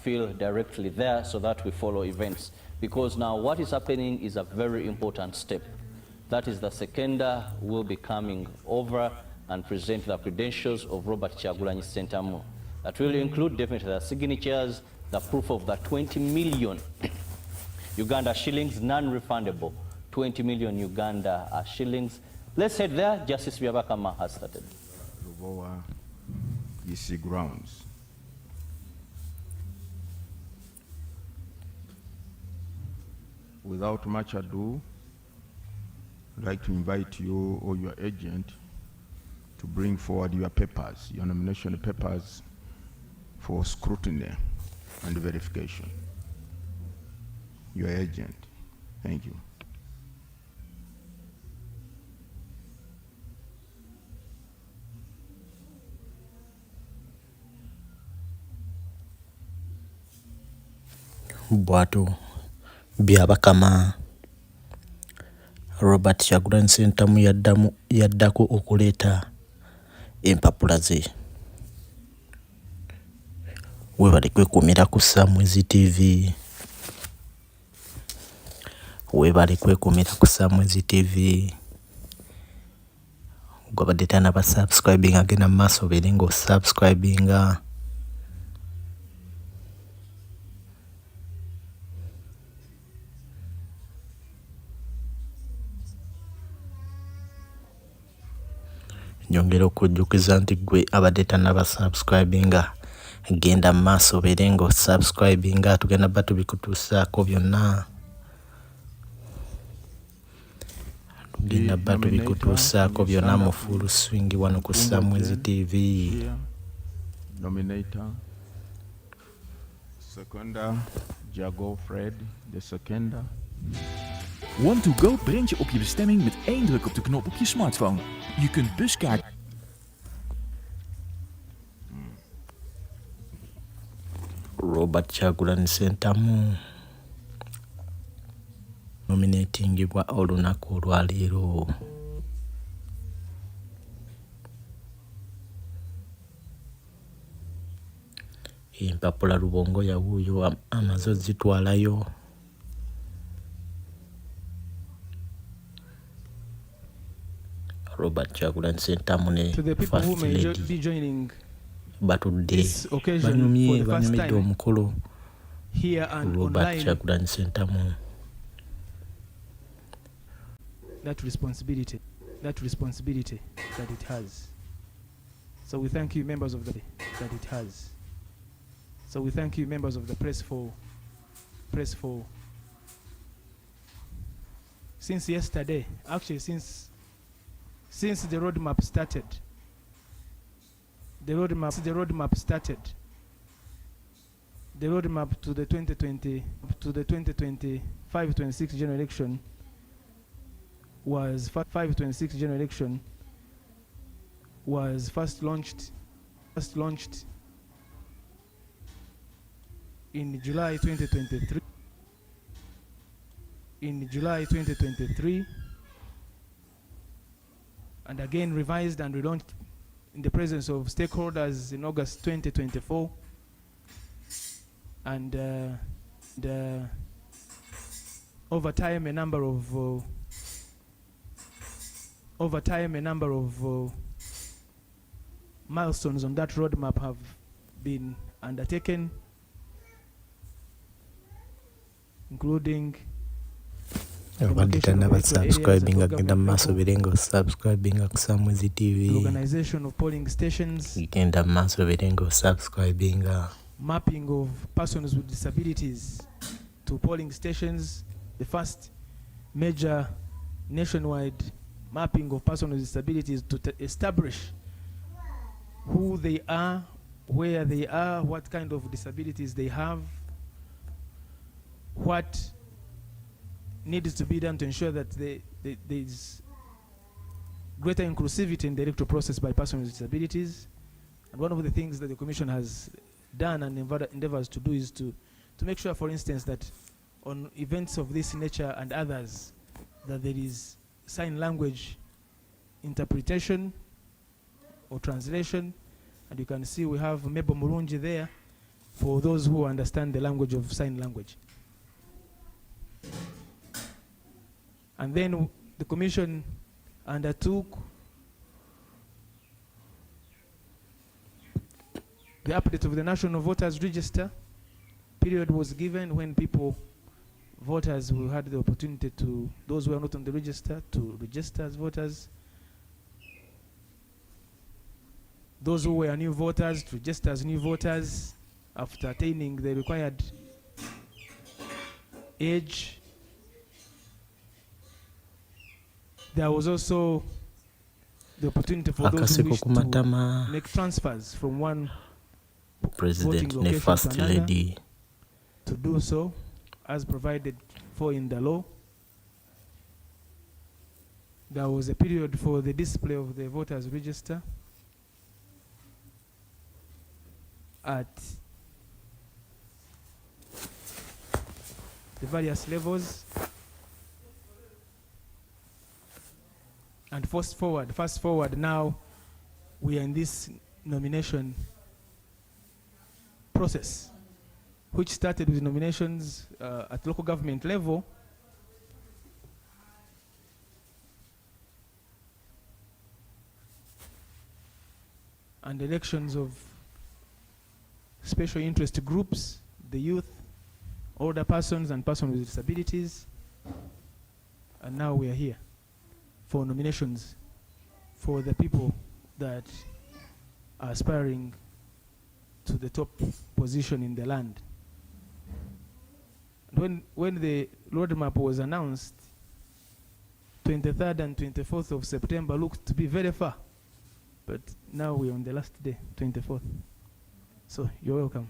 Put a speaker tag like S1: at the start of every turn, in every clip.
S1: fill directly there so that we follow events. Because now what is happening is a very important step. That is the seconder will be coming over and present the credentials of Robert Kyagulanyi Ssentamu. That will include definitely the signatures, the proof of the 20 million Uganda shillings, non-refundable, 20 million Uganda shillings. Let's head there. Justice Byabakama has started.
S2: Rubowa EC grounds. Without much ado, I'd like to invite you or your agent to bring forward your papers, your nomination papers for scrutiny and verification. Your agent. Thank you.
S3: Bwatu Byabakama Robert Kyagulanyi Ssentamu yaddako okuleeta empapula ze. Webale kwekuumira ku Samwezi TV. Webale kwekuumira ku Samwezi TV. Gwabadde tanaba subscribing agenda maaso obeere ng'osubscribinga. Nyongera okujjukiza nti gwe abadde tanaba subscribinga genda maaso obeere ng'osubscribinga. Tugenda bba tubikutuusaako byonna. Tugenda bba tubikutuusaako byonna mu full swing wano ku Samwezi TV.
S2: Nominator, seconder, Jago Fred, de seconder.
S4: One2Go brengt je op je bestemming met één druk op de knop op je smartphone. Je kunt buskaart.
S3: Robert Kyagulanyi Ssentamu nominatingibwa olunaku olwaleero. Empapula Lubongo yawuuyo amaze zitwalayo. Robert Kyagulanyi Ssentamu ne First Lady batudde banyumidde omukolo. Robert Kyagulanyi Ssentamu.
S5: That responsibility that it has. So we thank you, members of the that it has. So we thank you, members of the press for since yesterday, actually since the roadmap started. The roadmap to the 2025-26 general election was 526 general election was first launched in July 2023. And again revised and relaunched in the presence of stakeholders in August 2024. And over time a number of milestones on that roadmap have been undertaken, including
S3: abadde tanaba subscribing agenda maaso obeere ng'osubscribinga ku Samwezi TV.
S5: Organization of polling stations,
S3: genda maaso obeere ng'osubscribinga.
S5: Mapping of persons with disabilities to polling stations, the first major nationwide mapping of persons with disabilities to establish who they are, where they are, what kind of disabilities they have, what needs to be done to ensure that there is greater inclusivity in the electoral process by persons with disabilities. And one of the things that the Commission has done and endeavors to do is to make sure, for instance, that on events of this nature and others, that there is sign language interpretation or translation. And you can see we have Mebo Murungi there, for those who understand the language of sign language. And then the Commission undertook the update of the National Voters Register. Period was given when voters who had the opportunity to, those who are not on the register, to register as voters. Those who were new voters to register as new voters after attaining the required age. There was also the opportunity for those who
S3: akaseko
S5: wish to
S3: kumatama
S5: make transfers from one
S3: president
S5: voting
S3: ne
S5: location
S3: first
S5: to another,
S3: lady
S5: to do so as provided for in the law. There was a period for the display of the voters register at the various levels. And fast forward now, we are in this nomination process, which started with nominations at local government level, and elections of special interest groups, the youth, older persons, and persons with disabilities. And now we are here for nominations for the people that are aspiring to the top position in the land. When the roadmap was announced, 23rd and 24th of September looked to be very far, but now we're on the last day, 24th. So you're welcome.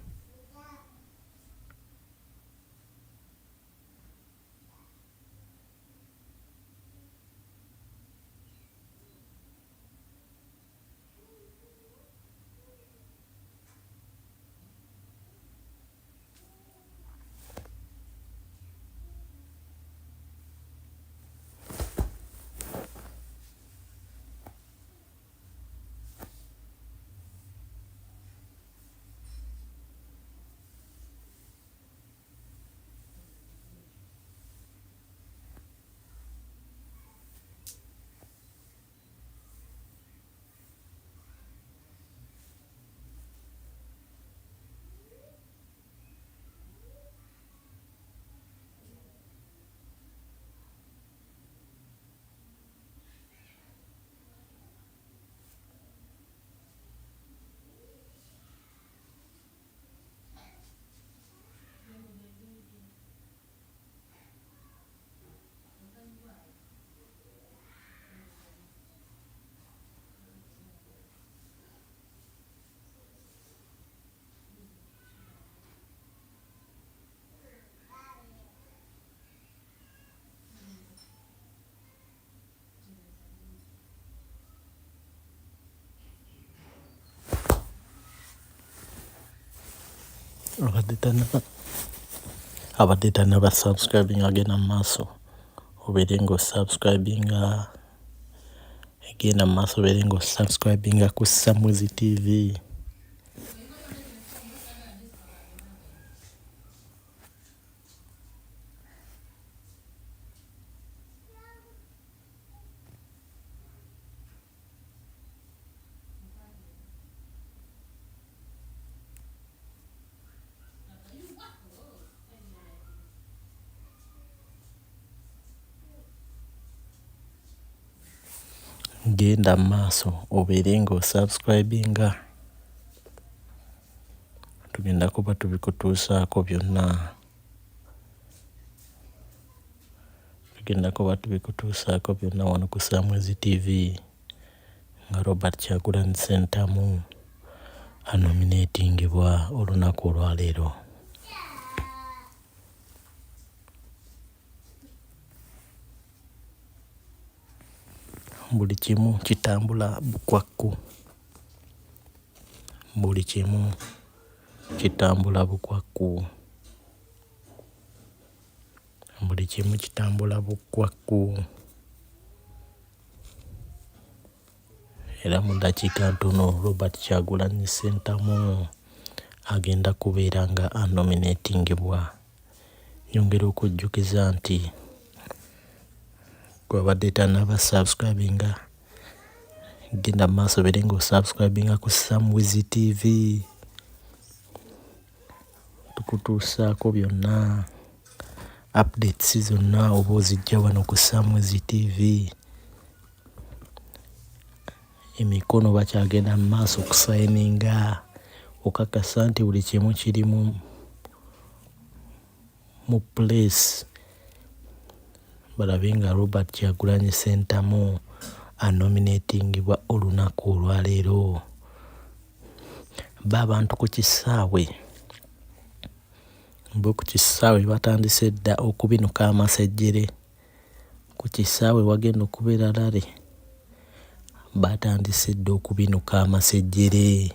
S3: abadde tannaba subscribing agenda maaso obeere ng'osubscribinga egenda maaso obeere ng'osubscribinga ku Samwezi TV. Genda maaso obeere ng'osubscribinga, tugenda kuba tubikutuusaako byonna, wano ku Samwezi TV nga Robert Kyagulanyi Ssentamu anominatingibwa olunaku olwaleero. Buli kimu kitambula bukwakku. Era mu ddakiika ntono Robert Kyagulanyi Ssentamu agenda kubeera nga anominatingibwa. Nyongera okujjukiza nti gwabadde tanaba subscribinga, genda maaso bere ng'osubscribinga ku Samwizi TV. Tukutuusaako byonna, updates zonna oba ozijja wano ku Samwizi TV. Emikono bakyagenda mu maaso okusayininga, okakasa nti buli kimu kiri mu place. Balabe nga Robert Kyagulanyi Ssentamu anominatingibwa olunaku olwaleero. Abantu ku kisaawe batandise dda okubinuka amasejjere. Ku kisaawe wagenda okubeera lale, batandise dda okubinuka amasejjere.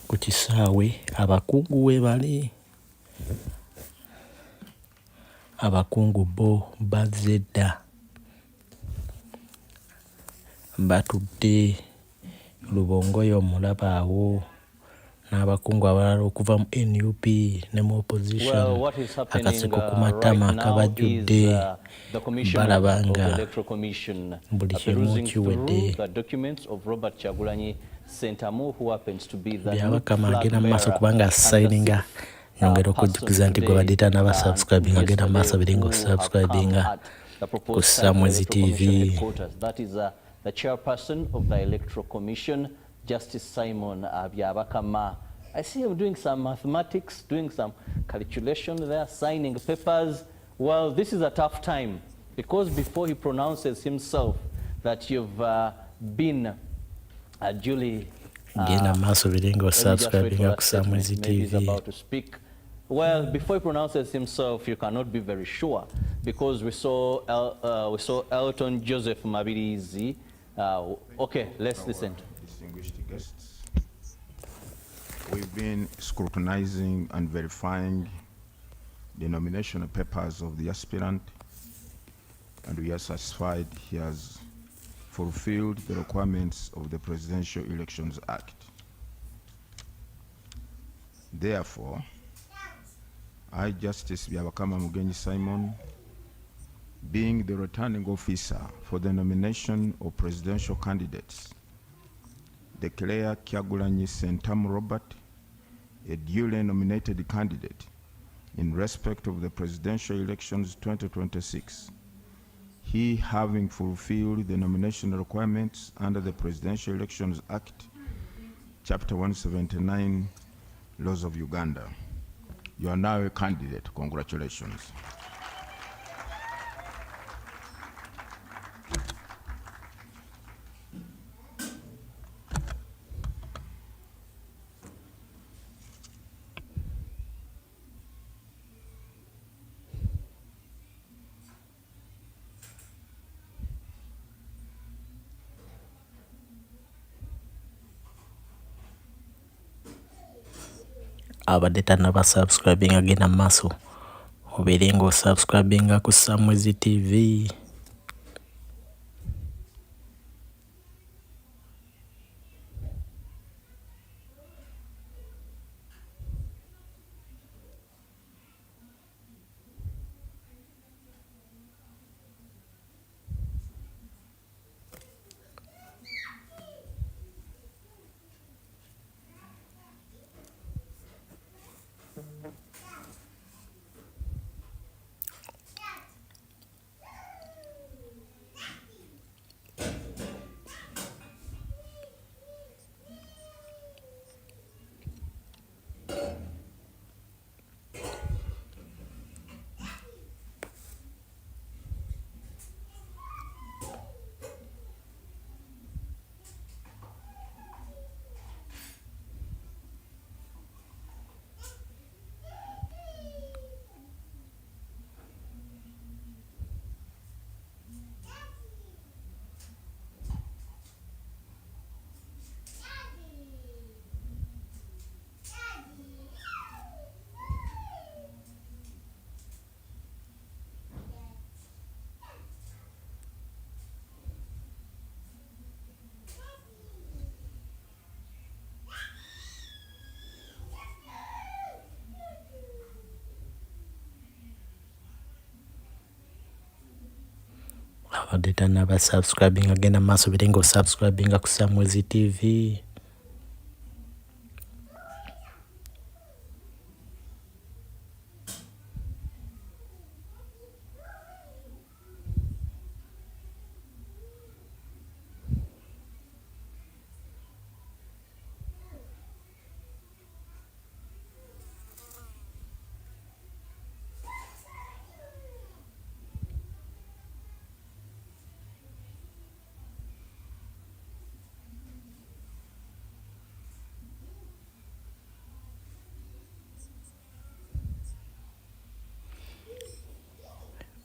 S3: Ku kisaawe abakungu we bali. Abakungu bo bazze dda, batudde. Lubongoyo omulaba awo n'abakungu abalala okuva mu NUP ne mu opposition. Akaseko ku matama kabajjudde, balaba nga buli kimu kiwedde. Byabakama agenda mu maaso kubanga asayininga. Nyongera okujjukiza nti gwe badde tanaba subscribing agenda mu maaso bere ng'osubscribinga ku Samwizi TV.
S1: The chairperson of the Electoral Commission, Justice Simon Byabakama. I see him doing some mathematics, doing some calculation there, signing papers. Well, this is a tough time because before he pronounces himself that you've been duly
S3: genda maaso bere ng'osubscribinga ku Samwizi TV.
S1: Well, before he pronounces himself, you cannot be very sure because we saw Elton Joseph Mabirizi. Okay, let's listen.
S2: Distinguished guests, we've been scrutinizing and verifying the nomination papers of the aspirant, and we are satisfied he has fulfilled the requirements of the Presidential Elections Act. Therefore, I, Justice Byabakama Mugenyi Simon, being the returning officer for the nomination of presidential candidates, declare Kyagulanyi Ssentamu Robert a duly nominated candidate in respect of the presidential elections 2026, he having fulfilled the nomination requirements under the Presidential Elections Act, Chapter 179, Laws of Uganda. You are now a candidate. Congratulations.
S3: Abadde tanaba subscribing agenda mu maaso obeere ng'osubscribinga ku Samwizi TV. abadde tannaba subscribing agenda maaso bire nga osubscribinga ku Samwezi TV.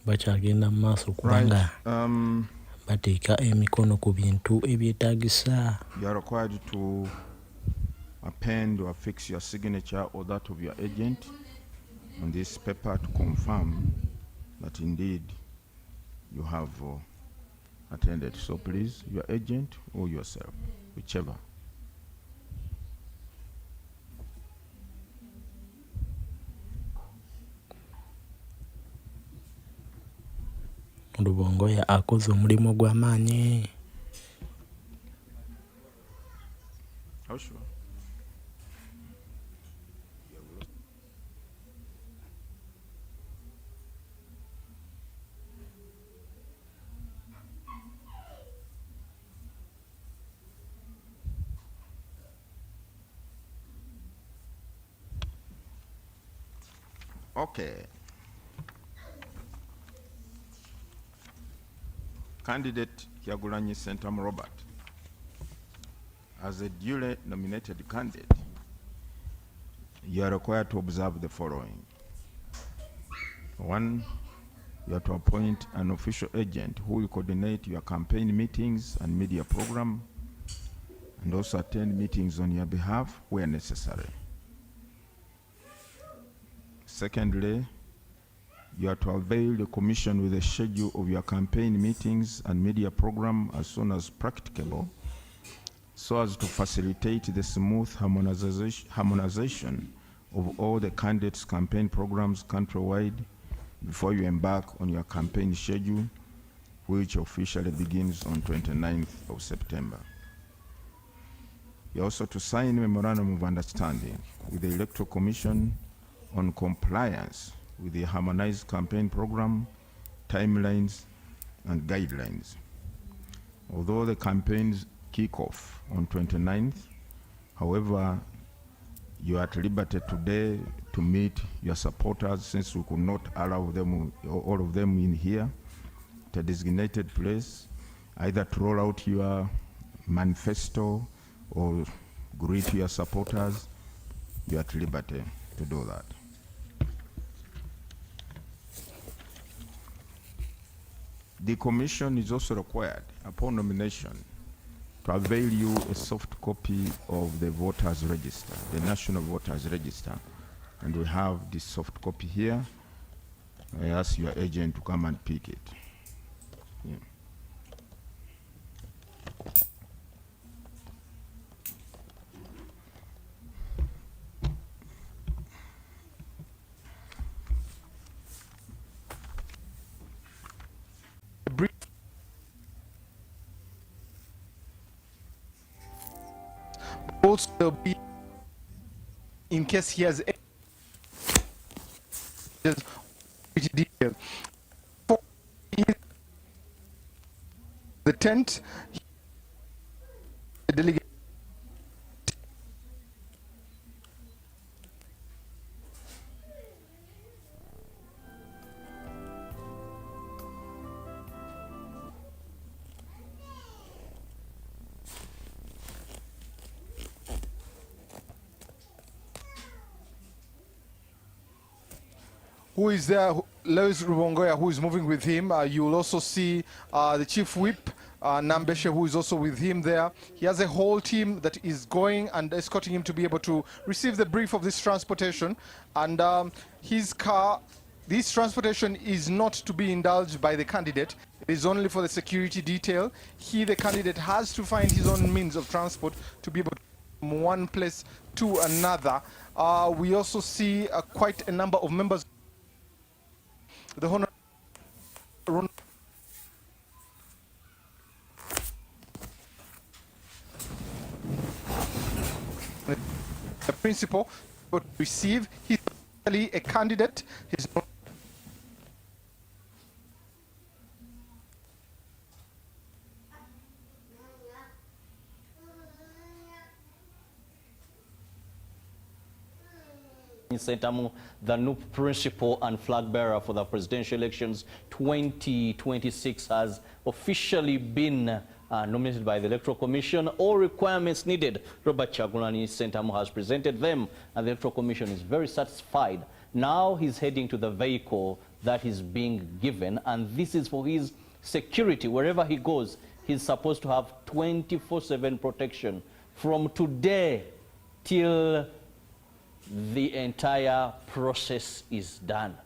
S3: Bakyagenda mu maaso kubanga bateeka emikono ku bintu ebyetaagisa.
S2: You are required to append or affix your signature or that of your agent on this paper to confirm that indeed you have attended. So please, your agent or yourself, whichever.
S3: Lubongoya akoze omulimu gw'amaanyi.
S2: How sure? Okay. Candidate Kyagulanyi Sentam Robert, as a duly nominated candidate, you are required to observe the following. 1, you are to appoint an official agent who will coordinate your campaign meetings and media program and also attend meetings on your behalf where necessary. Secondly, you are to avail the commission with a schedule of your campaign meetings and media program as soon as practicable, so as to facilitate the smooth harmonization of all the candidates' campaign programs countrywide before you embark on your campaign schedule, which officially begins on 29th of September. You are also to sign a memorandum of understanding with the Electoral Commission on compliance with the harmonized campaign program, timelines, and guidelines. Although the campaigns kick off on 29th, however, you are at liberty today to meet your supporters, since we could not allow them, all of them in here, at a designated place, either to roll out your manifesto or greet your supporters. You are at liberty to do that. The commission is also required, upon nomination, to avail you a soft copy of the voters register, the national voters register. And we have this soft copy here. I ask your agent to come and pick it. Yeah.
S6: Also be, in case he has detail for the tent, the delegate. Who is there? Lois Rubongoya, who is moving with him. You will also see the chief whip, Nambeshe, who is also with him there. He has a whole team that is going and escorting him to be able to receive the brief of this transportation. And his car, this transportation is not to be indulged by the candidate. It is only for the security detail. He, the candidate, has to find his own means of transport to be able to from one place to another. We also see quite a number of members. The Honorable principal to receive. He's actually a candidate. He's
S1: Sentamu, the new principal and flag bearer for the presidential elections 2026, has officially been nominated by the Electoral Commission. All requirements needed, Robert Kyagulanyi Sentamu has presented them, and the Electoral Commission is very satisfied. Now he's heading to the vehicle that is being given, and this is for his security. Wherever he goes, he's supposed to have 24/7 protection from today till the entire process is done.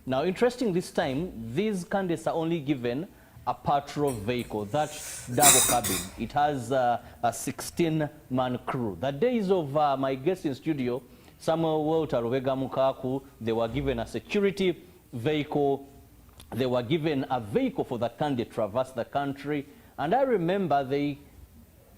S1: Now, interesting this time, these candidates are only given a patrol vehicle, that double cabin. It has a 16-man crew. The days of my guest in studio, Samuel Walter Rubega Mukaku, they were given a security vehicle. They were given a vehicle for the candidate to traverse the country. And I remember they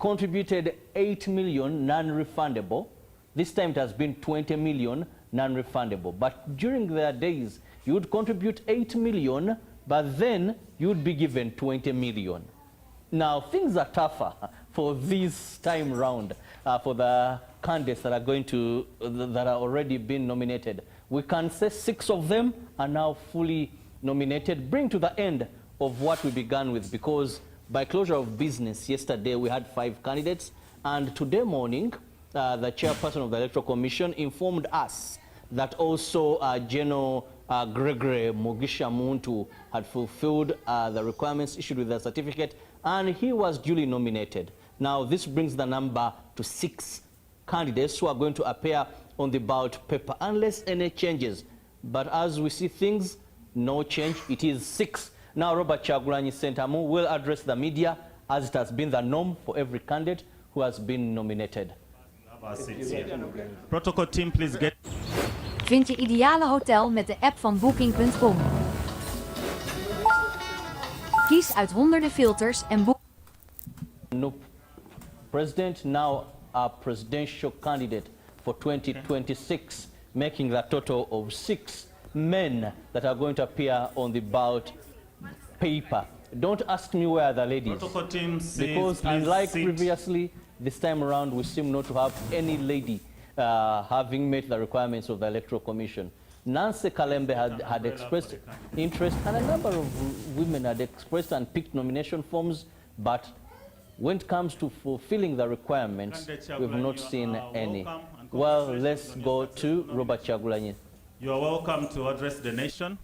S1: contributed 8 million non-refundable. This time it has been 20 million non-refundable. But during their days, you would contribute 8 million, but then you would be given 20 million. Now, things are tougher for this time round for the candidates that are going to, that are already been nominated. We can say 6 of them are now fully nominated, bring to the end of what we began with, because by closure of business yesterday, we had 5 candidates, and today morning, the chairperson of the Electoral Commission informed us that also General Gregory Mugisha Muntu had fulfilled the requirements issued with the certificate, and he was duly nominated. Now, this brings the number to 6 candidates who are going to appear on the ballot paper, unless any changes. But as we see things, no change. It is 6. Now, Robert Kyagulanyi Sentamu will address the media, as it has been the norm for every candidate who has been nominated.
S7: Protocol team, please get.
S8: Vind je ideale hotel met de app van Booking.com. Kies uit honderden filters en boek.
S1: No president, now a presidential candidate for 2026, making the total of 6 men that are going to appear on the ballot paper. Don't ask me where the ladies,
S7: Protocol team,
S1: because unlike previously, this time around we seem not to have any lady having met the requirements of the Electoral Commission. Nancy Kalembe had expressed interest, and a number of women had expressed and picked nomination forms, but when it comes to fulfilling the requirements, we've not seen any. Well, let's go to Robert Kyagulanyi.
S7: You are welcome to address the nation.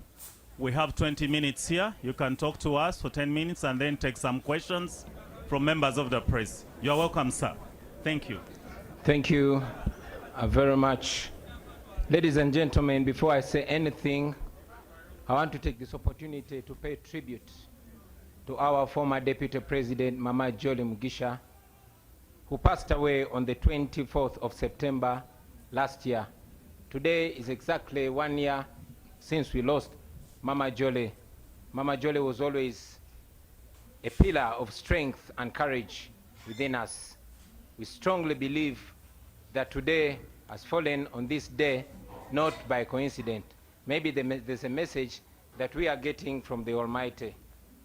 S7: We have 20 minutes here. You can talk to us for 10 minutes and then take some questions from members of the press. You are welcome, sir. Thank you.
S9: Thank you very much. Ladies and gentlemen, before I say anything, I want to take this opportunity to pay tribute to our former Deputy President, Mama Jolly Mugisha, who passed away on the 24th of September last year. Today is exactly 1 year since we lost Mama Jolly. Mama Jolly was always a pillar of strength and courage within us. We strongly believe that today has fallen on this day, not by coincidence. Maybe there's a message that we are getting from the Almighty.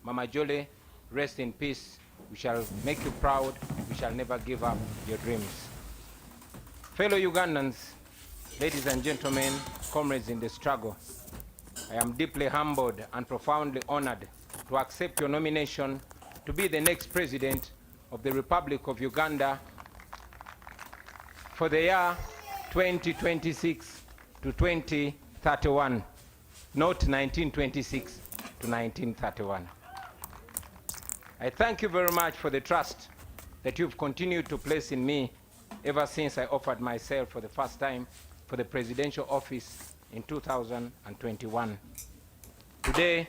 S9: Mama Jolly, rest in peace. We shall make you proud. We shall never give up your dreams. Fellow Ugandans, ladies and gentlemen, comrades in the struggle, I am deeply humbled and profoundly honored to accept your nomination to be the next president of the Republic of Uganda for the year 2026 to 2031, not 1926 to 1931. I thank you very much for the trust that you've continued to place in me ever since I offered myself for the first time for the presidential office in 2021. Today,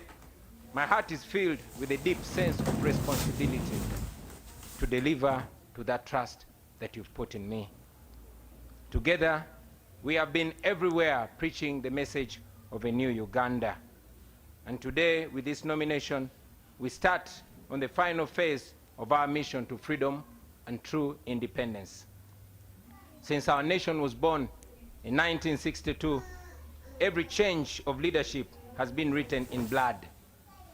S9: my heart is filled with a deep sense of responsibility to deliver to that trust that you've put in me. Together, we have been everywhere preaching the message of a new Uganda. And today, with this nomination, we start on the final phase of our mission to freedom and true independence. Since our nation was born in 1962, every change of leadership has been written in blood.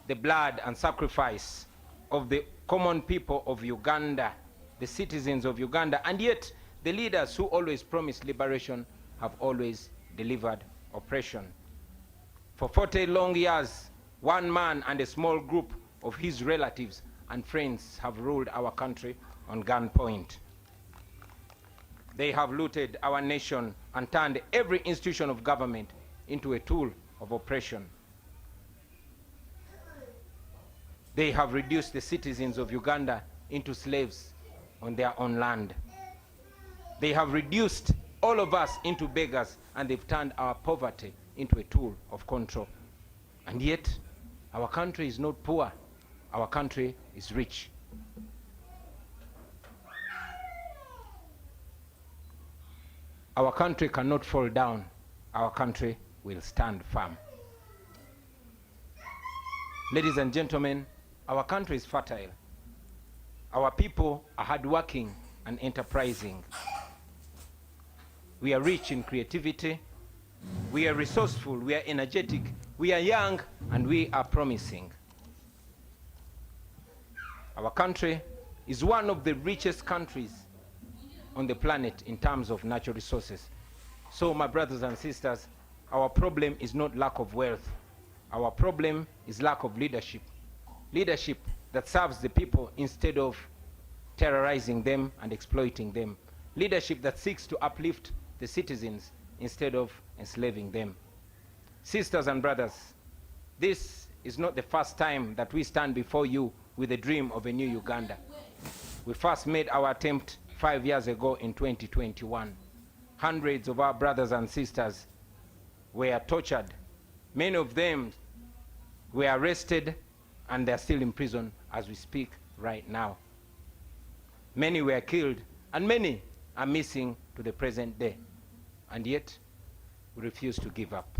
S9: The blood and sacrifice of the common people of Uganda, the citizens of Uganda, and yet the leaders who always promised liberation have always delivered oppression. For 40 long years, one man and a small group of his relatives and friends have ruled our country on gunpoint. They have looted our nation and turned every institution of government into a tool of oppression. They have reduced the citizens of Uganda into slaves on their own land. They have reduced all of us into beggars, and they've turned our poverty into a tool of control. And yet, our country is not poor. Our country is rich. Our country cannot fall down. Our country will stand firm. Ladies and gentlemen, our country is fertile. Our people are hardworking and enterprising. We are rich in creativity. We are resourceful. We are energetic. We are young, and we are promising. Our country is one of the richest countries on the planet in terms of natural resources. So, my brothers and sisters, our problem is not lack of wealth. Our problem is lack of leadership. Leadership that serves the people instead of terrorizing them and exploiting them. Leadership that seeks to uplift the citizens instead of enslaving them. Sisters and brothers, this is not the first time that we stand before you with a dream of a new Uganda. We first made our attempt 5 years ago in 2021. Hundreds of our brothers and sisters were tortured. Many of them were arrested, and they're still in prison as we speak right now. Many were killed, and many are missing to the present day. And yet, we refuse to give up.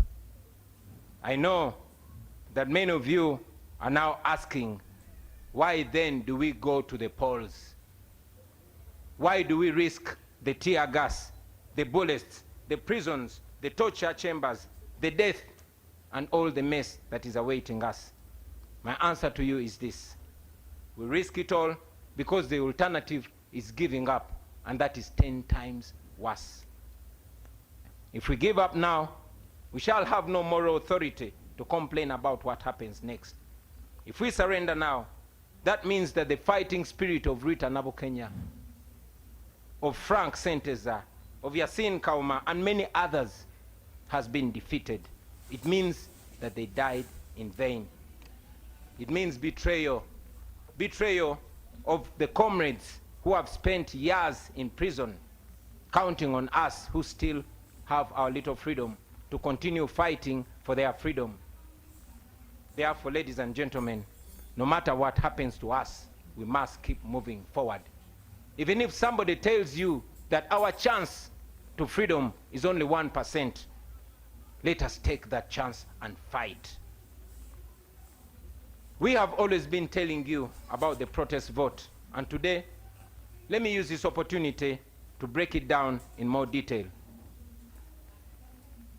S9: I know that many of you are now asking, why then do we go to the polls? Why do we risk the tear gas, the bullets, the prisons, the torture chambers, the death, and all the mess that is awaiting us? My answer to you is this: we risk it all because the alternative is giving up, and that is 10 times worse. If we give up now, we shall have no moral authority to complain about what happens next. If we surrender now, that means that the fighting spirit of Rita Nabokenya, of Frank Senteza, of Yasin Kauma, and many others has been defeated. It means that they died in vain. It means betrayal. Betrayal of the comrades who have spent years in prison, counting on us who still have our little freedom to continue fighting for their freedom. Therefore, ladies and gentlemen, no matter what happens to us, we must keep moving forward. Even if somebody tells you that our chance to freedom is only 1%, let us take that chance and fight. We have always been telling you about the protest vote, and today, let me use this opportunity to break it down in more detail.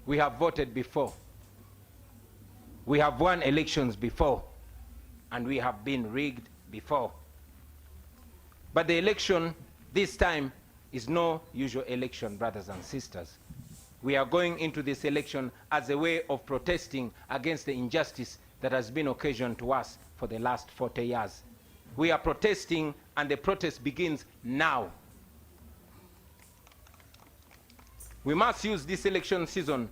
S9: We have voted before. We have won elections before, and we have been rigged before. But the election this time is no usual election, brothers and sisters. We are going into this election as a way of protesting against the injustice that has been occasioned to us for the last 40 years. We are protesting, and the protest begins now. We must use this election season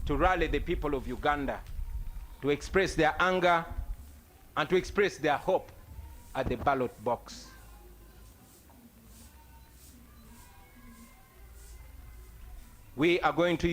S9: to rally the people of Uganda, to express their anger and to express their hope at the ballot box. We are going to